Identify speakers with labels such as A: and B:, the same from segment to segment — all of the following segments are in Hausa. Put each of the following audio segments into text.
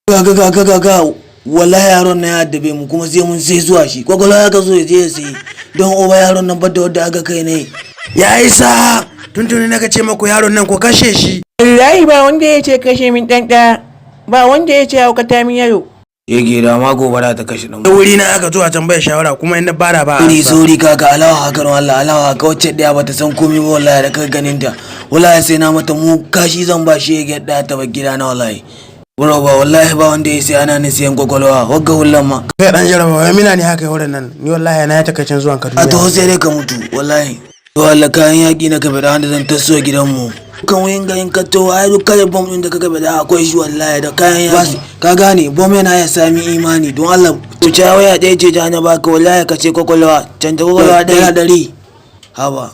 A: Ga wallahi yaron na ya addabe mu kuma sai mun sai zuwa shi kwakwalwa ya ka zo ya je ya sayi don oba yaron nan bada wadda aka kai ne
B: ya isa tuntuni na ka ce maku yaron nan ko kashe shi.
C: Wallahi ba wanda ya ce kashe min ɗan ɗaya, ba wanda ya ce haukata min yaro.
A: ya gida ma gobara ta kashe ɗan.
B: Da wuri na aka zo a tambaya shawara kuma in na bada ba a
A: sori kaka alawa haka Allah alawa haka wacce ɗaya bata san komai ba wallahi da kai ganin ta wallahi sai na mata mu kashi zan ba shi ya gyaɗa ta ba gida na wallahi. Bro ba wallahi ba wanda ya sai ana ni siyan kwakwalwa wagga hullan ma.
B: Kai dan jaraba wai mina ne haka wurin nan ni wallahi na ya takaicin zuwan Kaduna.
A: A to sai dai ka mutu wallahi. To Allah kayan yaki na kabe da wanda zan taso gidan mu. Kan wayin ga in ka to ai duk kare bom din da ka kabe da akwai shi wallahi da kayan yaki. Ka gane bom yana ya sami imani don Allah to ta waya ɗaya ce ta na baka wallahi ka ce kwakwalwa canza kwakwalwa ɗaya dari. Haba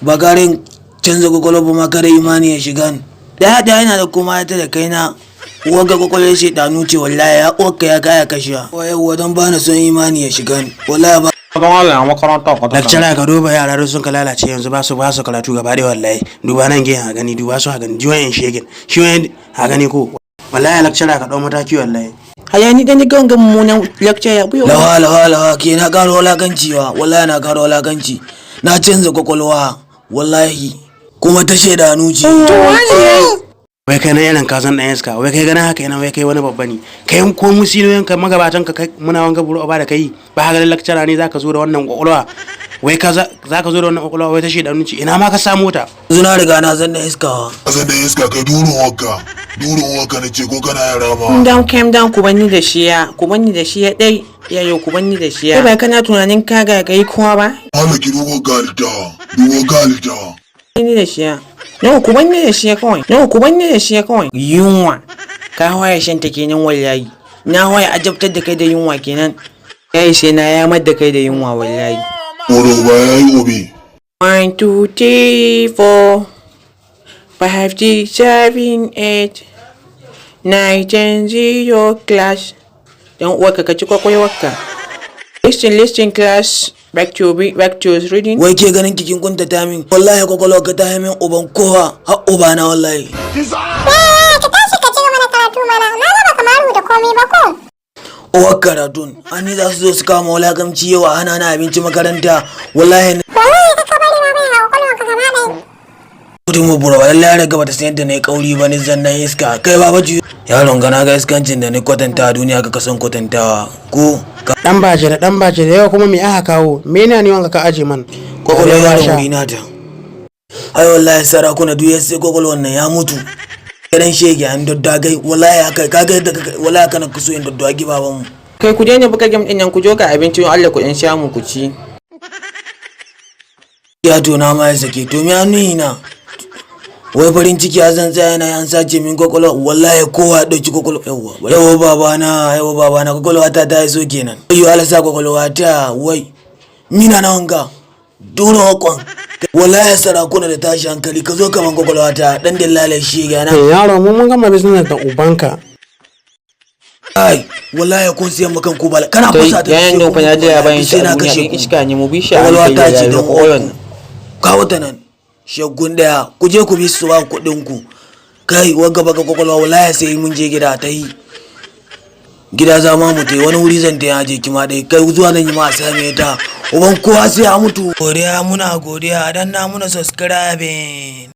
A: ba garin canza kwakwalwa ba ma kare imani ya shiga ni. Ɗaya yana da kuma ta da kaina. Uwaga kwakwalwar shaidanu ce wallahi ya uwarka ya kaya kashiya. Yawwa don ba na son imani ya shiga ni wallahi ba.
B: Lakcara ka duba yara da sun ka lalace yanzu ba su karatu gaba da wallahi duba nan gehen ha gani duba su ha gani jiwayen shegin shi wani ha gani ko wallahi lakcara ka dau mataki wallahi.
C: Haya ni dan ga mummunan lecture buyo.
A: Lawa ke na karo walakanci wa wallahi na karo walakanci na canza kwakwalwa wallahi kuma ta shaidanu ce.
B: Wai kai na irin kazan ɗan iska wai kai gana haka yana wai kai wani babba ne kai ko musiloyin ka magabatan ka muna wanga buru ba da kai ba haka lecturer ne zaka zo da wannan kwakwalwa wai ka zaka zo da wannan kwakwalwa wai ta shi dan ina ma ka samu ta
A: zuna riga na zan da iska
D: zan da iska kai durun waka ne ce ko kana yara ma
C: down ku banni da shiya dai yayo ku banni da shiya ba kana tunanin ka ga kai kowa ba
D: halaki duwo galita
C: ni da shiya no ku banne da shi kawai yunwa ka hoya shan ta kenan wallahi na hoya ajabtar da kai da yunwa kenan yayi sai na yamar da kai da yunwa wallahi
D: oro ba yayi obi
C: 1 2 3 4 5 6 7 8 9 10 0 class dan uwarka ka ci kwakwalwarka listen class back to reading.
A: Wai ke ganin kikin kunta ta min wallahi kwakwalwa ka ta min uban kowa har uba na wallahi.
E: Ka tashi ka ci gaba da karatu mana na gaba kamar da komai ba ko.
A: Uwar karatun ani za su zo su kama wulakamci yau a hana na abinci makaranta wallahi.
E: Wallahi ka bari ma bai hawa kwakwalwa ka gaba ɗaya.
A: Mutum bura wallahi daga bata san yadda na yi kauri ba ni zannan iska kai baba ji. Yaron gana ga iskancin da ni kwatanta a duniya ka kasan kwatantawa ko.
B: Dan baje da yau kuma me aka kawo me ne wanka ka aje man
A: kwakwalwar yaron wuri na ta ai wallahi sarakuna duk ya sai kwakwalwar nan ya mutu idan shege an daddagai wallahi haka kaga da wallahi kana kuso in daddagi baban mu
C: kai ku daina buga game din nan ku joka abinci don Allah ku dan sha mu ku ci
A: ya to na ma ya sake to me hannu na wai farin ciki a zan tsaya na an sace min kwakwalwa wallahi kowa dauki kwakwalwa yawa babana kwakwalwa ta yi so kenan ayyo ala sa kwakwalwa ta wai mina na wanga duro hakon wallahi sarakuna da tashi hankali ka zo kaman kwakwalwa ta dan dillale shi ga na
B: yaro mun gama business da ubanka
A: ai wallahi kun siyan makan ku bala kana kusa ta
C: yayin da ku ya je bayan shi na kashe iska ne mu bi shi a
A: ta ce don kawo ta nan shagun daya ku je ku bi su ba kuɗin ku kai wagga baka kwakwalwa wallahi sai mun je gida ta yi gida za ma mu tai wani wuri zan ta yaje kima dai kai zuwa zan yi ma same ta uban kowa sai ya mutu godiya muna godiya dan na muna subscribe